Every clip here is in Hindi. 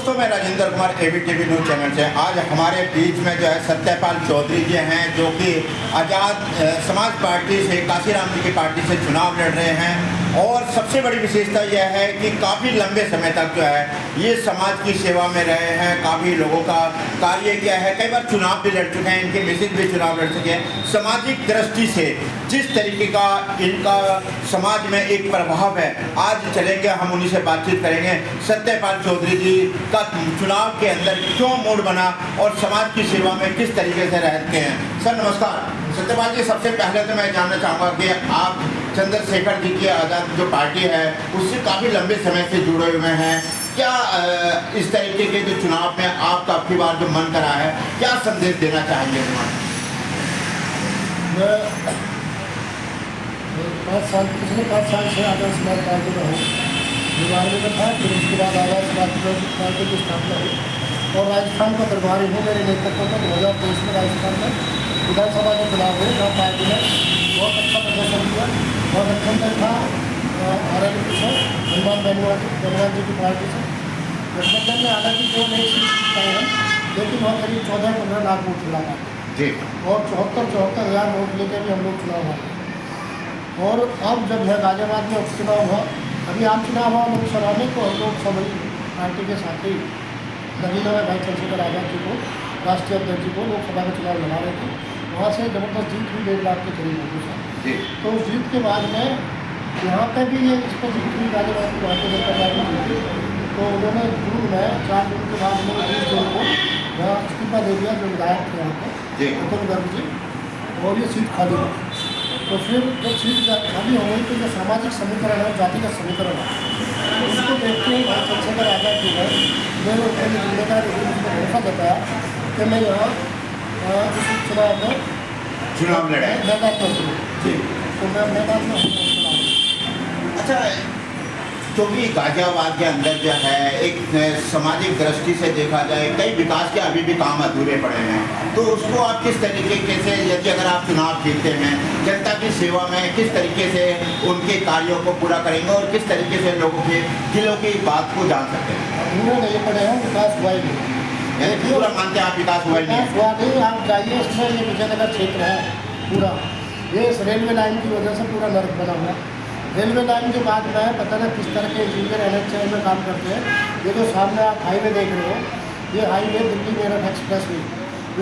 दोस्तों, मैं Rajendra Kumar ABTV news channel से। आज हमारे बीच में जो है सत्यपाल चौधरी जी हैं, जो कि आज़ाद समाज पार्टी से, काशीराम जी की पार्टी से चुनाव लड़ रहे हैं। और सबसे बड़ी विशेषता यह है कि काफ़ी लंबे समय तक जो है ये समाज की सेवा में रहे हैं, काफ़ी लोगों का कार्य किया है, कई बार चुनाव भी लड़ चुके हैं, इनके मिसेज भी चुनाव लड़ चुके हैं। सामाजिक दृष्टि से जिस तरीके का इनका समाज में एक प्रभाव है, आज चलेंगे हम उन्हीं से बातचीत करेंगे। सत्यपाल चौधरी जी का चुनाव के अंदर क्यों मूड बना और समाज की सेवा में किस तरीके से रहते हैं। सर नमस्कार। सत्यपाल जी, सबसे पहले तो मैं जानना चाहूँगा कि आप चंद्रशेखर जी की आज़ाद जो पार्टी है उससे काफ़ी लंबे समय से जुड़े हुए हैं। क्या इस तरीके के जो चुनाव में आपका आपकी बार जो मन करा है, क्या संदेश देना चाहेंगे? पिछले 5 साल से आज़ाद समाज पार्टी में हूँ। दिवाली में था, फिर उसके बाद आज़ाद समाज पार्टी की स्थापना हुई और राजस्थान का प्रभारी हूँ। मेरे नेतृत्व में 2023 में राजस्थान में विधानसभा के चुनाव हुए, जहाँ पार्टी ने बहुत अच्छा प्रदर्शन किया। बहुत गठबंधन था RLP से, हनुमान बेनीवाल जी की पार्टी से। गठबंधन में हालांकि जो नई सीट पाए हैं, लेकिन वहाँ करीब 14-15 लाख वोट मिला था और 74 हज़ार वोट लेकर भी हम लोग चुनाव हुआ। और अब जब यह गाजियाबाद में उपचुनाव हुआ, अभी आम चुनाव हुआ लोकसभा में, तो हम लोग सभी पार्टी के साथी नवीना में भाई चंद्रशेखर आज़ाद जी को, राष्ट्रीय अध्यक्ष जी को लोकसभा का चुनाव लड़ा रहे थे। वहाँ से जबरदस्त जीत हुई, 1.5 लाख के करीब लोगों से। तो उस जीत के बाद में यहाँ पर भी ये इस पर जीत हुई, गाजियाबाद की भारतीय जनता पार्टी जीती। तो उन्होंने जून में 4 जून के बाद उन्होंने 20 जून को यहाँ इस्तीफा दे दिया, जो विधायक थे यहाँ पे उत्तम गर्ग जी, और ये सीट खाली हुई। तो फिर जब सीट खाली हो गई, तो जो सामाजिक समीकरण है, जातिगत समीकरण है, उसको देखते हुए भाई चंद्रशेखर आज़ाद जी ने मेरे ऊपर जिम्मेदारी भरोसा जताया कि मैं यहाँ इस चुनाव में चुनाव लड़े मैदान में जी, तो मैं मैदान में चुनाव। अच्छा, क्योंकि गाजियाबाद के अंदर जो है एक सामाजिक दृष्टि से देखा जाए, कई विकास के अभी भी काम अधूरे पड़े हैं, तो उसको आप किस तरीके से, यदि अगर आप चुनाव जीतते हैं, जनता की सेवा में किस तरीके से उनके कार्यों को पूरा करेंगे और किस तरीके से लोगों के दिलों की बात को जान सकते हैं? अधूरे नहीं पड़े हैं, विकास हुआ ही नहीं। पूरा मानते हैं आप विकास हुआ नहीं? आप जाइए, इसमें ये विजयनगर क्षेत्र है पूरा, ये इस रेलवे लाइन की वजह से पूरा नर्क बना हुआ है। रेलवे लाइन के बाद में पता नहीं किस तरह के इंजीनियर NHAI में काम करते हैं। ये जो सामने आप हाईवे देख रहे हो, ये highway Delhi Meerut express way,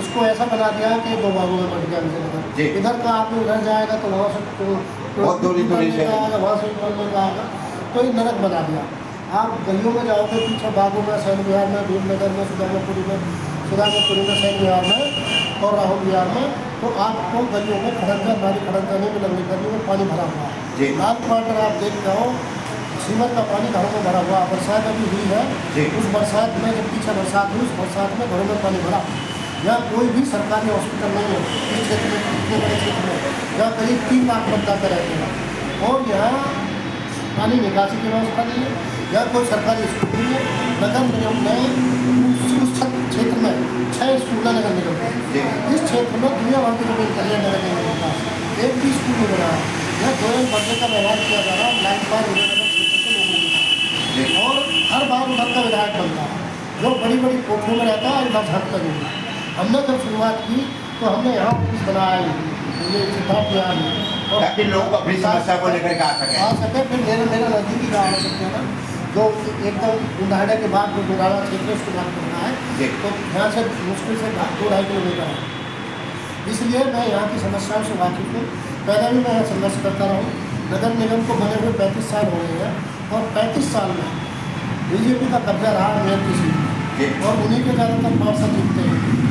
इसको ऐसा बना दिया है कि 2 भागों में बट गया विजयनगर। इधर का आदमी उधर जाएगा तो वहाँ से बहुत दूरी से आएगा, वहाँ से निकलने का आएगा, तो ये नरक बना दिया। आप गलियों में जाओगे, पीछे बागों में, सैन विहार में, भीमनगर में, सुदामापुरी में, सैन विहार में और राहुल विहार में, तो आपको गलियों में नाली खड़ंजा में लगने गलियों में पानी भरा हुआ है। लाल क्वार्टर आप देख जाओ, सीवर का पानी घरों में भरा हुआ। बरसात अभी हुई है, उस बरसात में जब पीछे बरसात हुई, उस बरसात में घरों में पानी भरा। यहाँ कोई भी सरकारी हॉस्पिटल नहीं है इस क्षेत्र में, इतने बड़े क्षेत्र में, यहाँ करीब 3 लाख मतदाता रहते हैं और यहाँ पानी निकासी की व्यवस्था नहीं है, यहाँ कोई सरकारी स्कूल नहीं है। नगर निगम ने उस क्षेत्र में 6 स्कूल नगर निगम है। इस क्षेत्र में दुनिया भर की जमीन करिए नगर निगम के पास, एक भी स्कूल नहीं बना है। यह 2 बच्चे का व्यवहार किया जा रहा है लाइन पर विजयनगर क्षेत्र के लोगों के, और हर बार उधर का विधायक बनता है, जो बड़ी बड़ी कोठियों में रहता है, इधर झटका नहीं है। हमने जब शुरुआत की तो हमने यहाँ ऑफिस बनाया, ये सिद्धार्थ विहार में, और ताकि लोग अपनी समस्या को लेकर के आ सके। फिर मेरा नज़दीकी गाँव हो सकते हैं ना, जो एकदम गुंडाड़ा के बाद जो गुंडाड़ा क्षेत्र उसको बात करना है, तो यहाँ से मुश्किल से 2-2.5 किलोमीटर है। इसलिए मैं यहाँ की समस्याओं से वाकिफ हूँ। पहले भी मैं यहाँ संघर्ष करता रहा हूँ। नगर निगम को बने हुए 35 साल हो गए हैं और 35 साल में BJP का कब्जा रहा मेयर की सीट में, और उन्हीं के ज़्यादातर पार्षद जीतते हैं।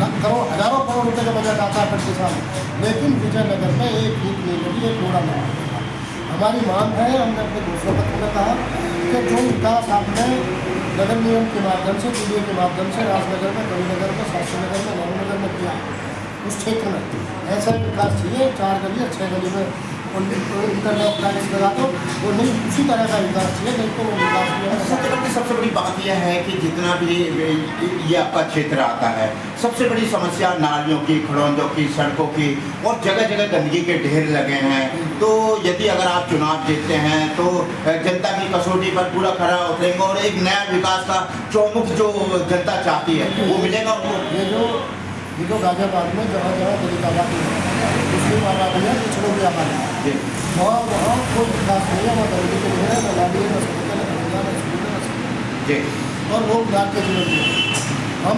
हज़ारों करोड़ रुपये का बजट आता है प्रति साल, लेकिन विजयनगर में एक ईंट नहीं लगी, एक रोड़ा नहीं लगा। हमारी मांग है, हमने अपने घोषणा पत्र में कहा कि जो विकास आपने नगर निगम के माध्यम से, DDA के माध्यम से राजनगर में, कविनगर में, शास्त्रीनगर में, नवनगर में किया, उस क्षेत्र में ऐसा विकास चाहिए। 4 गली या 6 गली में इंटरलॉक टाइल्स लगा दो, वो नहीं उसी तरह का विकास चाहिए, नहीं तो वो विकास नहीं है। सबसे बड़ी बात यह है कि जितना भी ये आपका क्षेत्र आता है, सबसे बड़ी समस्या नालियों की, खड़ोंजों की, सड़कों की और जगह जगह गंदगी के ढेर लगे हैं। तो यदि अगर आप चुनाव जीतते हैं तो जनता की कसौटी पर पूरा खरा उतरेंगे और एक नया विकास का चौमुख जो जनता चाहती है वो मिलेगा उनको। ये जो गाजियाबाद में जहाँ जहाँ दलित आबादी है, मुस्लिम आबादी है, पिछड़ों की आबादी है, वहाँ कोई विकास नहीं है, वहाँ गंदगी के ढेर है, न नाली है, न सड़कें, न खड़ियाँ, न स्कूल, न सड़कें और लोग रात के जीवन में हम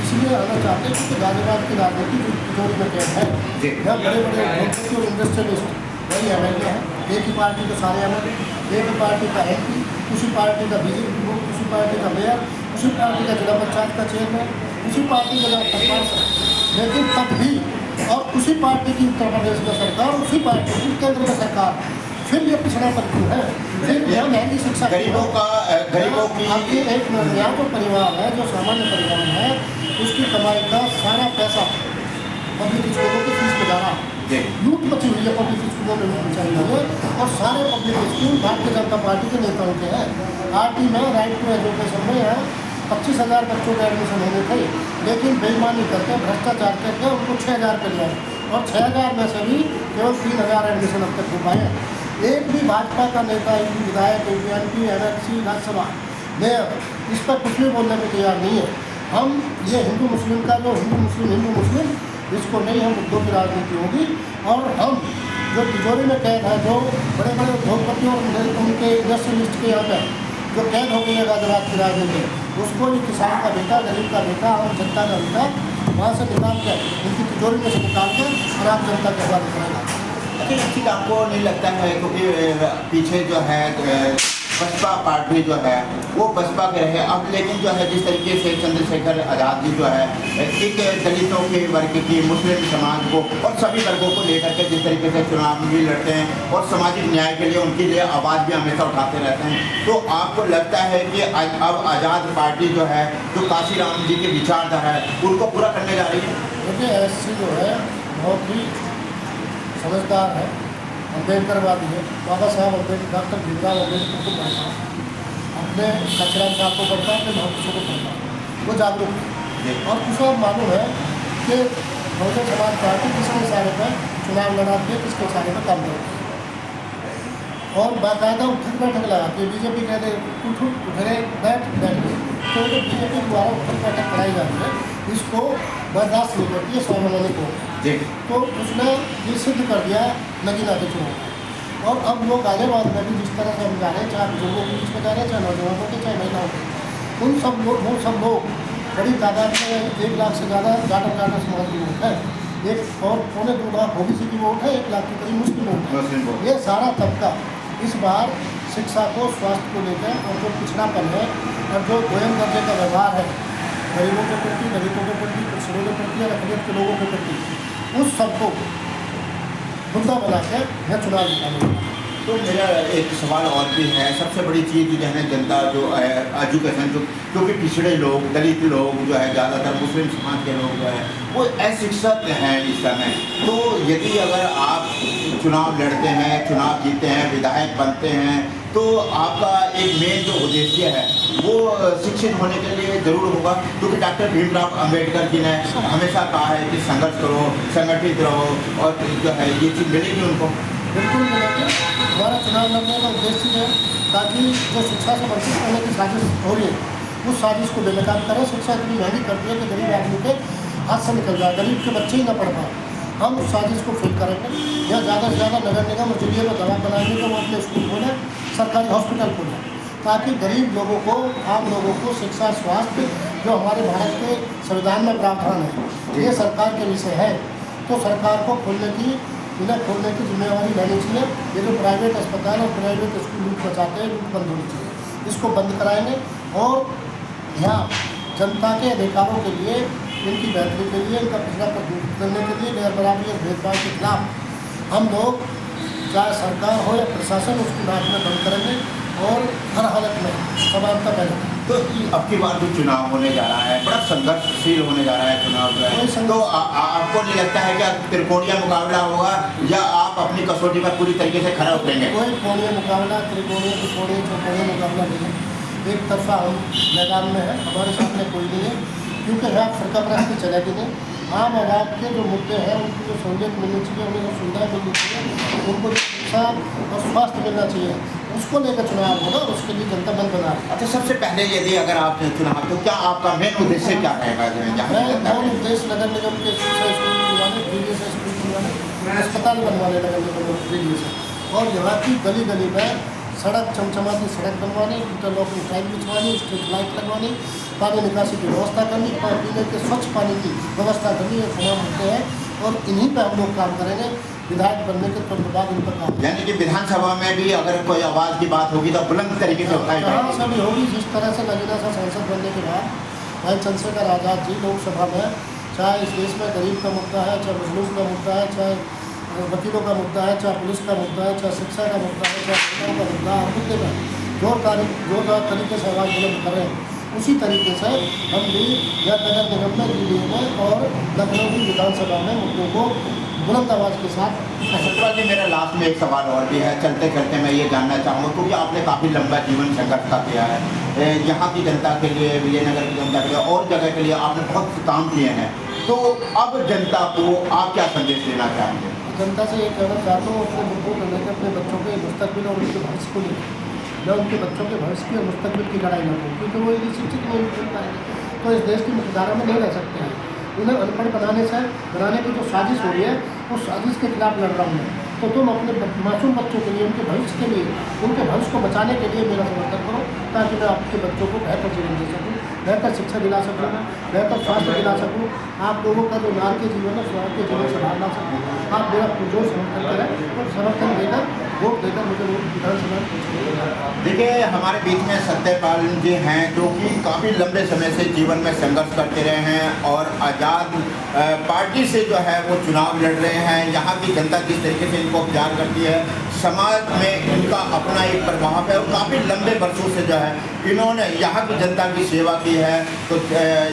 इसलिए आना चाहते हैं क्योंकि गाजियाबाद की राजनीति जो तिजोरी में कैद है, यहाँ बड़े बड़े उद्योगपति और इंडस्ट्रियलिस्ट वही एमएलए हैं, एक ही पार्टी के सारे एमएलए, एक ही पार्टी का एमपी, उसी पार्टी का बीजेपी वोट, उसी पार्टी का मेयर, उसी पार्टी का जिला पंचायत का चेयरमैन, उसी पार्टी का सरपंच, लेकिन तब भी और उसी पार्टी की उत्तर प्रदेश में सरकार, उसी पार्टी की केंद्र में सरकार, फिर ये पिछड़ापन क्यों है? फिर यह महंगी शिक्षा गरीबों की आपके एक यहाँ जो परिवार है, जो सामान्य परिवार है, उसकी कमाई का सारा पैसा पब्लिक स्कूलों की फीस में जा रहा है, लूट मची हुई है पब्लिक स्कूलों में लूट मचाई हुई है और सारे public school Bharatiya Janata party के नेताओं के हैं। आरटी में राइट टू एजुकेशन में है 25,000 बच्चों के एडमिशन होने थे, लेकिन बेईमानी करके भ्रष्टाचार करके उनको 6,000 पे लिया और 6,000 में से भी केवल 3,000 एडमिशन अब तक हो पाए हैं। एक भी भाजपा का नेता, विधायक, एमपी, एमएलसी, राज्यसभा मेयर इस पर कुछ भी बोलने में तैयार नहीं है। हम ये हिंदू मुस्लिम का जो हिंदू मुस्लिम इसको नहीं, हम मुद्दों की राजनीति होगी और हम जो तिजोरी में कैद है, जो बड़े बड़े उद्योगपति और उनके इंडस्ट्रियलिस्ट के यहाँ पर जो कैद हो गई है गाजियाबाद की राजनीति, उसको भी किसान का बेटा, गरीब का बेटा और जनता का बेटा वहाँ से निकाल कर, उनकी तिजोरी में से निकाल कर और आप जनता के हवाले करेगा। लेकिन ठीक आपको नहीं लगता है क्योंकि पीछे जो है बसपा पार्टी जो है वो बसपा के रहे अब, लेकिन जो है जिस तरीके से चंद्रशेखर आज़ाद जी जो है एक दलितों के वर्ग की, मुस्लिम समाज को और सभी वर्गों को लेकर के जिस तरीके से चुनाव भी लड़ते हैं और सामाजिक न्याय के लिए उनके लिए आवाज़ भी हमेशा उठाते रहते हैं, तो आपको लगता है कि अब आज़ाद पार्टी जो है, जो काशीराम जी की विचारधारा है, उनको पूरा करने जा रही है? देखिए एससी जो है बहुत ही समझदार है, अम्बेडकरवादी है, बाबा साहब अम्बेडकर, डॉक्टर भीमराव अम्बेडकर को पढ़ता है, अपने काशीराम साहब को पढ़ता है, अपने महापुरुषों को पढ़ता है, वो जागरूक है और उसे मालूम है कि बहुजन समाज पार्टी किसके इशारे पर चुनाव लड़ाती है, किसके इशारे पर काम करती है और बाकायदा उठक बैठक लगाती है। बीजेपी कहते उठ रहे बैठ तो बीजेपी द्वारा उठक बैठक कराई जाती है, इसको बर्दाश्त नहीं करती है स्वाभिमानी को, तो उसने ये सिद्ध कर दिया नगीना के चुनाव और अब लोग आगे बाद में भी जिस तरह से हम जा रहे हैं, चाहे बुजुर्गों के बीच में जा रहे हैं, चाहे नौजवानों के, चाहे महिलाओं के, वो सब लोग बड़ी तादाद में 1 लाख से ज़्यादा जाटा समाज की वोट है, 1 और 2.25 लाख ओबीसी की वोट है, 1 लाख के करीब मुस्लिम वोट है। ये सारा तबका इस बार शिक्षा को, स्वास्थ्य को लेकर और जो पिछड़ापन है और जो गोयम दर्जे का व्यवहार है गरीबों के प्रति, दलितों के प्रति, पिछड़ों के प्रति और अकलियत के लोगों के प्रति, उस सबको मुद्दा बना के मैं चुनाव निकालूंगा। तो मेरा एक सवाल और भी है, सबसे बड़ी चीज़ जो है जनता जो है एजुकेशन, जो क्योंकि पिछड़े लोग, दलित लोग जो है, ज़्यादातर मुस्लिम समाज के लोग जो है वो अशिक्षित हैं इस समय। तो यदि अगर आप चुनाव लड़ते हैं, चुनाव जीतते हैं, विधायक बनते हैं, तो आपका एक मेन जो उद्देश्य है वो शिक्षित होने के लिए ज़रूर होगा, क्योंकि डॉक्टर भीमराव अम्बेडकर जी ने हमेशा कहा है कि संघर्ष करो, संगठित रहो और जो है ये चीज़ मिलेगी उनको। बिल्कुल मिलेगी। हमारा चुनाव लड़ने का उद्देश्य है ताकि जो शिक्षा से वंचित करने की साजिश हो रही है उस साजिश को बेनकाब करें। शिक्षा इतनी महंगी करती है कि गरीब आदमी के हाथ से निकल जाए, गरीब के बच्चे ही ना पढ़ पाए। हम उस साजिश को फेल करेंगे या ज़्यादा से ज़्यादा नगर निगम और जिले में दवा बनाएंगे तो वो अपने स्कूल खोलें, सरकारी हॉस्पिटल खोलें, ताकि गरीब लोगों को, आम लोगों को शिक्षा, स्वास्थ्य जो हमारे भारत के संविधान में प्रावधान है, ये सरकार के विषय है। तो सरकार को इन्हें खोलने की जिम्मेवारी लेनी चाहिए। ये जो प्राइवेट अस्पताल और प्राइवेट स्कूल लूट बचाते हैं, लूट बंद होनी चाहिए, इसको बंद कराएंगे और यहाँ जनता के अधिकारों के लिए, इनकी बेहतरी के लिए, इनका पिछड़ापन दूर करने के लिए, गैर बराबरी और भेदभाव के खिलाफ हम लोग, चाहे सरकार हो या प्रशासन, उसकी नाक में बंद करेंगे और हर हालत में समानता पैदा करेंगे। तो अब की बार जो चुनाव होने जा रहा है बड़ा संघर्षशील होने जा रहा है चुनाव जो है, तो आपको नहीं लगता है कि त्रिकोणीय मुकाबला होगा या आप अपनी कसौटी पर पूरी तरीके से खरा उतरेंगे? कोई कोणीय मुकाबला, त्रिकोणीय चौकोणीय मुकाबला नहीं है। एक तरफा हम मैदान में है, हमारे सामने कोई नहीं है, क्योंकि यहाँ फरकापरस्ती चलेगी नहीं। आम आबाद के जो मुद्दे हैं, उनको जो सहूलियत मिलनी चाहिए, उन्हें जो सुविधा मिलनी चाहिए, उनको जो शिक्षा और स्वास्थ्य मिलना चाहिए, उसको लेकर चुनाव होगा और उसके लिए जनता बल बना है। अच्छा, सबसे पहले यदि अगर आप चुनाव, तो क्या आपका मेन उद्देश्य क्या रहेगा? मेन उद्देश्य नगर निगम के शिक्षा स्कूल खुलवाने, DDS स्कूल खुलवाने, अस्पताल बनवाने नगर निगम DDS, और यहाँ की गली गली में सड़क चमचमाती सड़क बनवानी, इंटरलॉकिंग टाइल बिछवानी, स्ट्रीट लाइट लगवानी, पानी निकासी की व्यवस्था करनी, पीने के स्वच्छ पानी की व्यवस्था करनी, ये तमाम मुद्दे हैं और इन्हीं पर हम लोग काम करेंगे। विधायक बनने के तुरंत बाद इन पर काम, यानी कि विधानसभा में भी अगर कोई आवाज़ की बात होगी तो बुलंद तरीके से उठाई कहाँ जाएगी। से भी होगी। जिस तरह से नगीना सा सांसद बनने के बाद भाई चंद्रशेखर आज़ाद जी लोकसभा में, चाहे इस देश में गरीब का मुद्दा है, चाहे मुस्लिम का मुद्दा है, चाहे वकीलों का मुद्दा है, चाहे पुलिस का मुद्दा है, चाहे शिक्षा का मुद्दा है, चाहे महिलाओं का मुद्दा है, हर मुद्दे में जो तरीके से आवाज़ बुलंद कर रहे हैं, उसी तरीके से हम भी या नगर निगम में, DDA में और लखनऊ की विधानसभा में मुद्दों को बुलंद आवाज़ के साथ। सतपाल जी, मेरा लास्ट में एक सवाल और भी है, चलते चलते मैं ये जानना चाहूँगा, क्योंकि आपने काफ़ी लंबा जीवन संघर्ष का किया है यहाँ की जनता के लिए, विजयनगर की जनता के लिए और जगह के लिए आपने बहुत काम किए हैं, तो अब जनता को आप क्या संदेश देना चाहेंगे? जनता से ये कहना चाहता हूँ, अपने मुद्दों को लेकर अपने बच्चों के मुस्तकबिल और उनके भविष्य को लेकर, मैं उनके बच्चों के भविष्य की और मुस्तकबिल की लड़ाई लड़ूँ, क्योंकि वो यदि शिक्षित नहीं बन पाएंगे तो इस देश की मुख्यधारा में नहीं रह सकते हैं। उन्हें अनपढ़ बनाने की जो साजिश हो रही है, उस साजिश के खिलाफ लड़ रहा हूँ मैं। तो तुम अपने मासूम बच्चों के लिए, उनके भविष्य के लिए, उनके भविष्य को बचाने के लिए मेरा समर्थन करो, ताकि मैं आपके बच्चों को बेहतर जीवन दे सकूँ, बेहतर शिक्षा दिला सकूँ, बेहतर स्वास्थ्य दिला सकूँ, आप लोगों का जो नारकीय जीवन है स्वास्थ्य के जीवन से बाहर ला सकूँ। आप मेरा पुरजोर समर्थन करें और समर्थन देकर वोट देकर मुझे विधानसभा में। देखिए, हमारे बीच में सत्यपाल जी हैं जो कि काफ़ी लंबे समय से जीवन में संघर्ष करते रहे हैं और आज़ाद पार्टी से जो है वो चुनाव लड़ रहे हैं। यहाँ की जनता जिस तरीके से इनको प्यार करती है, समाज में इनका अपना एक प्रभाव है और काफ़ी लंबे वर्षों से जो है इन्होंने यहाँ की जनता की सेवा की है। तो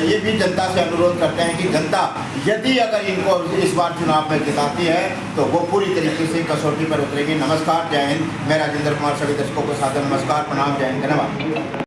ये भी जनता से अनुरोध करते हैं कि जनता यदि अगर इनको इस बार चुनाव में जिताती है तो वो पूरी तरीके से कसौटी पर उतरेगी। नमस्कार, जय हिंद। मैं राजेंद्र कुमार, सभी दर्शकों को सादर नमस्कार, प्रणाम, जय हिंद, धन्यवाद।